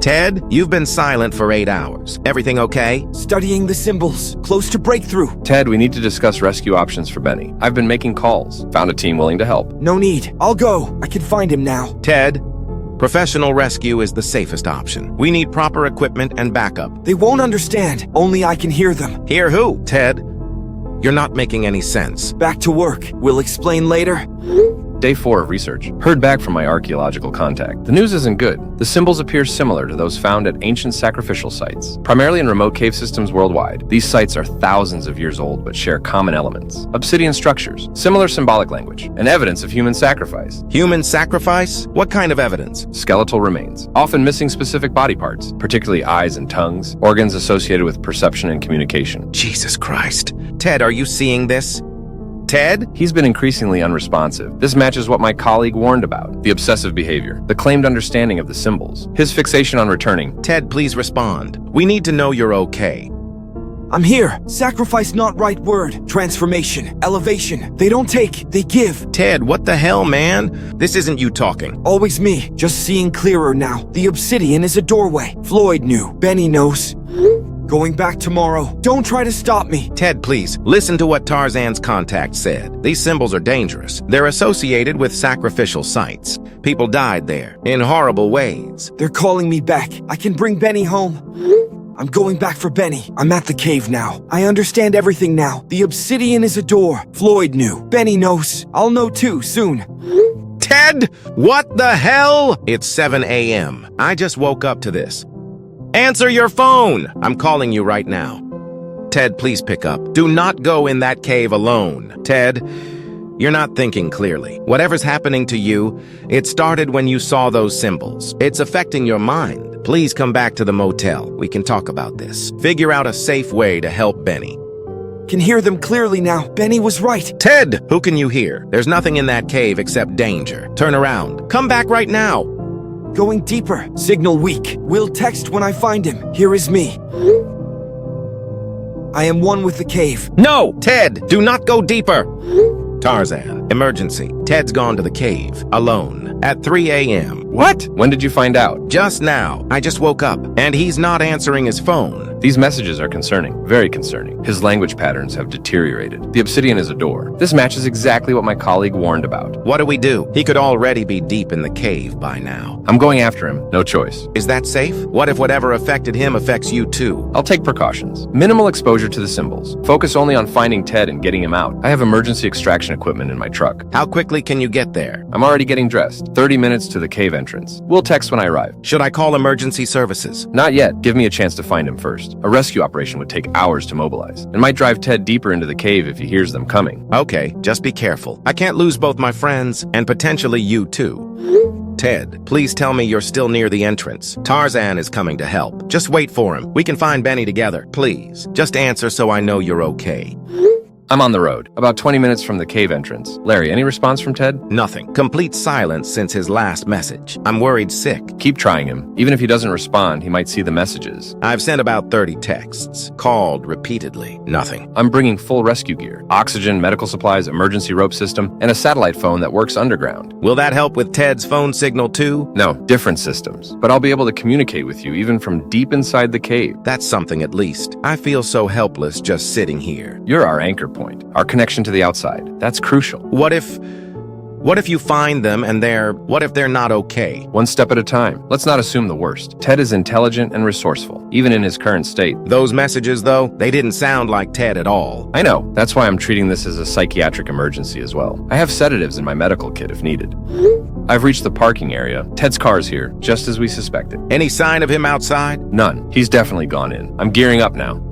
Ted, you've been silent for 8 hours. Everything okay? Studying the symbols. Close to breakthrough. Ted, we need to discuss rescue options for Benny. I've been making calls. Found a team willing to help. No need. I'll go. I can find him now. Ted, professional rescue is the safest option. We need proper equipment and backup. They won't understand. Only I can hear them. Hear who? Ted, you're not making any sense. Back to work. We'll explain later. Day 4 of research. Heard back from my archaeological contact. The news isn't good. The symbols appear similar to those found at ancient sacrificial sites, primarily in remote cave systems worldwide. These sites are thousands of years old but share common elements. Obsidian structures, similar symbolic language, and evidence of human sacrifice. Human sacrifice? What kind of evidence? Skeletal remains, often missing specific body parts, particularly eyes and tongues, organs associated with perception and communication. Jesus Christ. Ted, are you seeing this? Ted? He's been increasingly unresponsive. This matches what my colleague warned about. The obsessive behavior, the claimed understanding of the symbols, his fixation on returning. Ted, please respond. We need to know you're okay. I'm here. Sacrifice not right word. Transformation. Elevation. They don't take, they give. Ted, what the hell, man? This isn't you talking. Always me. Just seeing clearer now. The obsidian is a doorway. Floyd knew. Benny knows. Going back tomorrow. Don't try to stop me. Ted, please, listen to what Tarzan's contact said. These symbols are dangerous. They're associated with sacrificial sites. People died there in horrible ways. They're calling me back. I can bring Benny home. I'm going back for Benny. I'm at the cave now. I understand everything now. The obsidian is a door. Floyd knew. Benny knows. I'll know too soon. Ted, what the hell? It's 7 a.m. I just woke up to this. Answer your phone! I'm calling you right now. Ted, please pick up. Do not go in that cave alone. Ted, you're not thinking clearly. Whatever's happening to you, it started when you saw those symbols. It's affecting your mind. Please come back to the motel. We can talk about this. Figure out a safe way to help Benny. Can hear them clearly now. Benny was right. Ted, who can you hear? There's nothing in that cave except danger. Turn around. Come back right now. Going deeper. Signal weak. Will text when I find him. Here is me. I am one with the cave. No! Ted, do not go deeper! Tarzan, emergency. Ted's gone to the cave, alone, at 3 a.m. What? When did you find out? Just now. I just woke up, and he's not answering his phone. These messages are concerning, very concerning. His language patterns have deteriorated. The obsidian is a door. This matches exactly what my colleague warned about. What do we do? He could already be deep in the cave by now. I'm going after him. No choice. Is that safe? What if whatever affected him affects you too? I'll take precautions. Minimal exposure to the symbols. Focus only on finding Ted and getting him out. I have emergency extraction equipment in my truck. How quickly can you get there? I'm already getting dressed. 30 minutes to the cave entrance. We'll text when I arrive. Should I call emergency services? Not yet. Give me a chance to find him first. A rescue operation would take hours to mobilize, and might drive Ted deeper into the cave if he hears them coming. Okay, just be careful. I can't lose both my friends, and potentially you too. Ted, please tell me you're still near the entrance. Tarzan is coming to help. Just wait for him. We can find Benny together. Please, just answer so I know you're okay. I'm on the road, about 20 minutes from the cave entrance. Larry, any response from Ted? Nothing. Complete silence since his last message. I'm worried sick. Keep trying him. Even if he doesn't respond, he might see the messages. I've sent about 30 texts. Called repeatedly. Nothing. I'm bringing full rescue gear. Oxygen, medical supplies, emergency rope system, and a satellite phone that works underground. Will that help with Ted's phone signal too? No, different systems. But I'll be able to communicate with you even from deep inside the cave. That's something at least. I feel so helpless just sitting here. You're our anchor point. Our connection to the outside. That's crucial. What if you find them and what if they're not okay? One step at a time. Let's not assume the worst. Ted is intelligent and resourceful, even in his current state. Those messages, though, they didn't sound like Ted at all. I know. That's why I'm treating this as a psychiatric emergency as well. I have sedatives in my medical kit if needed. I've reached the parking area. Ted's car's here, just as we suspected. Any sign of him outside? None. He's definitely gone in. I'm gearing up now.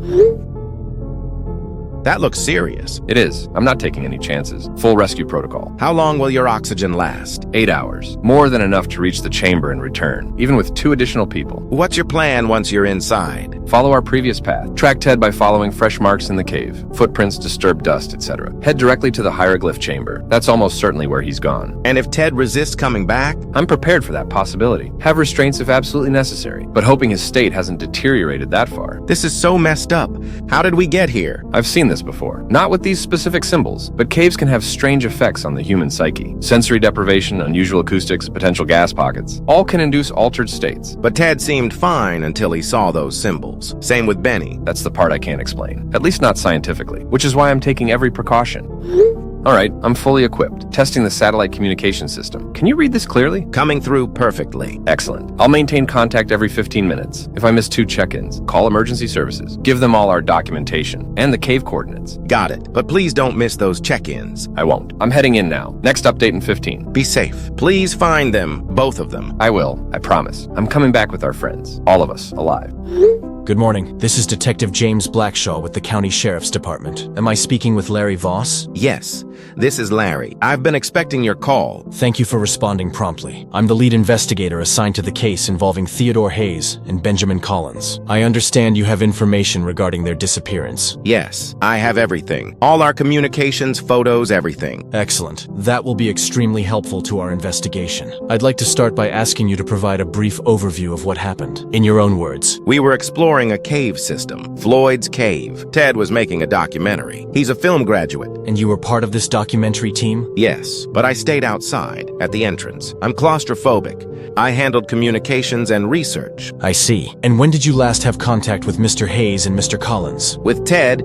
That looks serious. It is. I'm not taking any chances. Full rescue protocol. How long will your oxygen last? 8 hours. More than enough to reach the chamber and return, even with 2 additional people. What's your plan once you're inside? Follow our previous path. Track Ted by following fresh marks in the cave, footprints, disturbed dust, etc. Head directly to the hieroglyph chamber. That's almost certainly where he's gone. And if Ted resists coming back? I'm prepared for that possibility. Have restraints if absolutely necessary, but hoping his state hasn't deteriorated that far. This is so messed up. How did we get here? I've seen this before. Not with these specific symbols, but caves can have strange effects on the human psyche. Sensory deprivation, unusual acoustics, potential gas pockets, all can induce altered states. But Ted seemed fine until he saw those symbols. Same with Benny. That's the part I can't explain, at least not scientifically, which is why I'm taking every precaution. All right, I'm fully equipped. Testing the satellite communication system. Can you read this clearly? Coming through perfectly. Excellent. I'll maintain contact every 15 minutes. If I miss 2 check-ins, call emergency services. Give them all our documentation and the cave coordinates. Got it. But please don't miss those check-ins. I won't. I'm heading in now. Next update in 15. Be safe. Please find them, both of them. I will. I promise. I'm coming back with our friends. All of us alive. Good morning. This is Detective James Blackshaw with the County Sheriff's Department. Am I speaking with Larry Voss? Yes, this is Larry. I've been expecting your call. Thank you for responding promptly. I'm the lead investigator assigned to the case involving Theodore Hayes and Benjamin Collins. I understand you have information regarding their disappearance. Yes, I have everything. All our communications, photos, everything. Excellent. That will be extremely helpful to our investigation. I'd like to start by asking you to provide a brief overview of what happened. In your own words. We were exploring exploring a cave system, Floyd's Cave. Ted was making a documentary. He's a film graduate. And you were part of this documentary team? Yes, but I stayed outside, at the entrance. I'm claustrophobic. I handled communications and research. I see. And when did you last have contact with Mr. Hayes and Mr. Collins? With Ted,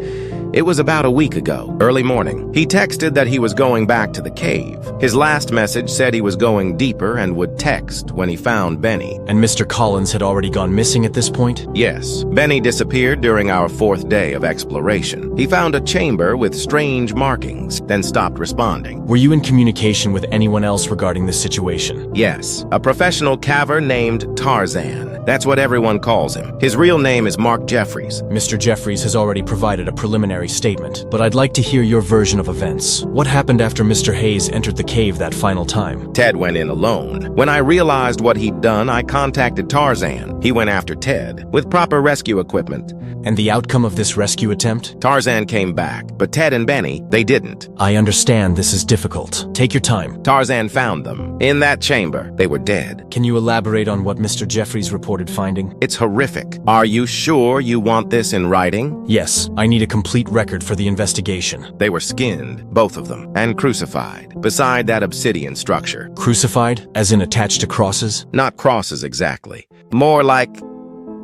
it was about a week ago, early morning. He texted that he was going back to the cave. His last message said he was going deeper and would text when he found Benny. And Mr. Collins had already gone missing at this point? Yes, Benny disappeared during our 4th day of exploration. He found a chamber with strange markings, then stopped responding. Were you in communication with anyone else regarding this situation? Yes, a professional caver named Tarzan. That's what everyone calls him. His real name is Mark Jeffries. Mr. Jeffries has already provided a preliminary statement, but I'd like to hear your version of events. What happened after Mr. Hayes entered the cave that final time? Ted went in alone. When I realized what he'd done, I contacted Tarzan. He went after Ted with proper rescue equipment. And the outcome of this rescue attempt? Tarzan came back, but Ted and Benny, they didn't. I understand this is difficult. Take your time. Tarzan found them. In that chamber, they were dead. Can you elaborate on what Mr. Jeffries reported finding? It's horrific. Are you sure you want this in writing? Yes, I need a complete record for the investigation. They were skinned, both of them, and crucified, beside that obsidian structure. Crucified? As in attached to crosses? Not crosses exactly. More like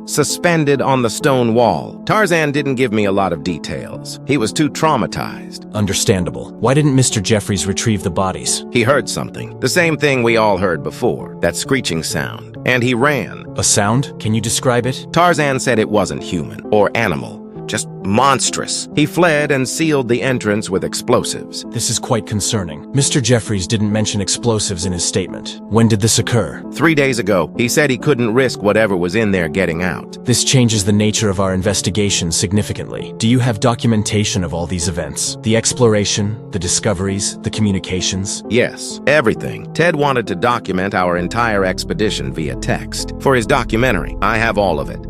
suspended on the stone wall. Tarzan didn't give me a lot of details. He was too traumatized. Understandable. Why didn't Mr. Jeffries retrieve the bodies? He heard something. The same thing we all heard before. That screeching sound. And he ran. A sound? Can you describe it? Tarzan said it wasn't human or animal. Just monstrous. He fled and sealed the entrance with explosives. This is quite concerning. Mr. Jeffries didn't mention explosives in his statement. When did this occur? 3 days ago. He said he couldn't risk whatever was in there getting out. This changes the nature of our investigation significantly. Do you have documentation of all these events? The exploration, the discoveries, the communications? Yes, everything. Ted wanted to document our entire expedition via text. For his documentary, I have all of it.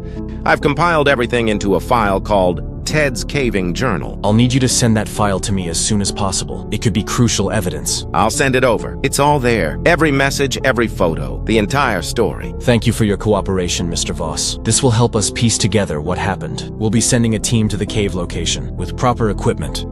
I've compiled everything into a file called Ted's Caving Journal. I'll need you to send that file to me as soon as possible. It could be crucial evidence. I'll send it over. It's all there. Every message, every photo, the entire story. Thank you for your cooperation, Mr. Voss. This will help us piece together what happened. We'll be sending a team to the cave location with proper equipment.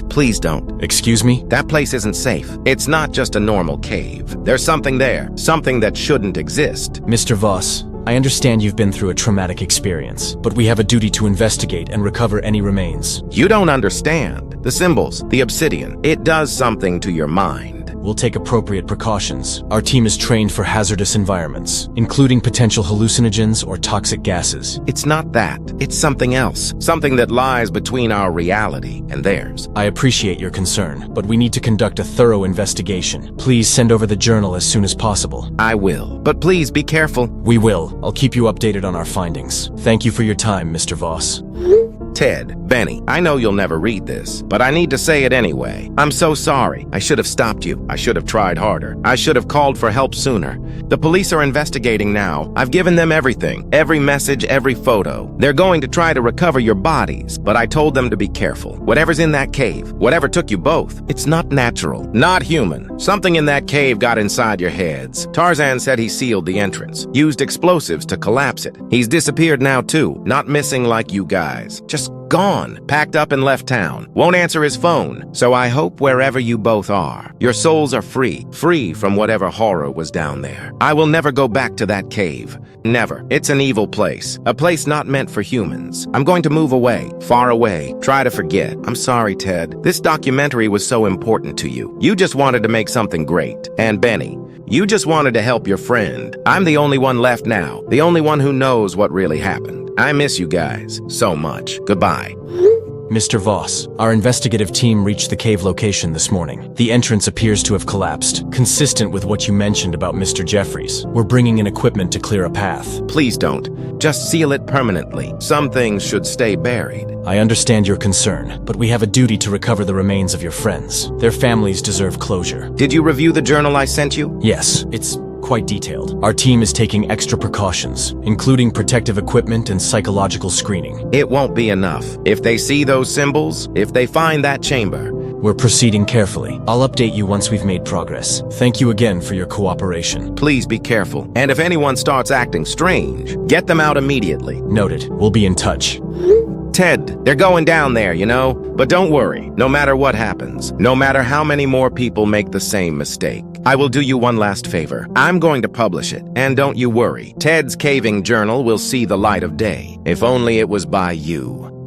Please don't. Excuse me? That place isn't safe. It's not just a normal cave. There's something there, something that shouldn't exist. Mr. Voss, I understand you've been through a traumatic experience, but we have a duty to investigate and recover any remains. You don't understand. The symbols, the obsidian, it does something to your mind. We'll take appropriate precautions. Our team is trained for hazardous environments, including potential hallucinogens or toxic gases. It's not that. It's something else. Something that lies between our reality and theirs. I appreciate your concern, but we need to conduct a thorough investigation. Please send over the journal as soon as possible. I will. But please be careful. We will. I'll keep you updated on our findings. Thank you for your time, Mr. Voss. Ted, Benny, I know you'll never read this, but I need to say it anyway. I'm so sorry. I should have stopped you. I should have tried harder. I should have called for help sooner. The police are investigating now. I've given them everything. Every message, every photo. They're going to try to recover your bodies, but I told them to be careful. Whatever's in that cave, whatever took you both, it's not natural, not human. Something in that cave got inside your heads. Tarzan said he sealed the entrance, used explosives to collapse it. He's disappeared now too, not missing like you guys. Just gone, packed up and left town. Won't answer his phone. So I hope wherever you both are, your souls are free from whatever horror was down there. I will never go back to that cave. Never. It's an evil place. A place not meant for humans. I'm going to move away, far away, try to forget. I'm sorry, Ted. This documentary was so important to you. You just wanted to make something great. And Benny, you just wanted to help your friend. I'm the only one left now, the only one who knows what really happened. I miss you guys so much. Goodbye. Mr. Voss, our investigative team reached the cave location this morning. The entrance appears to have collapsed, consistent with what you mentioned about Mr. Jeffries. We're bringing in equipment to clear a path. Please don't. Just seal it permanently. Some things should stay buried. I understand your concern, but we have a duty to recover the remains of your friends. Their families deserve closure. Did you review the journal I sent you? Yes, it's quite detailed. Our team is taking extra precautions, including protective equipment and psychological screening. It won't be enough. If they see those symbols, if they find that chamber, We're proceeding carefully. I'll update you once we've made progress. Thank you again for your cooperation. Please be careful. And if anyone starts acting strange, get them out immediately. Noted. We'll be in touch. Ted, they're going down there, you know? But don't worry, no matter what happens, no matter how many more people make the same mistake, I will do you one last favor. I'm going to publish it, and don't you worry. Ted's caving journal will see the light of day. If only it was by you.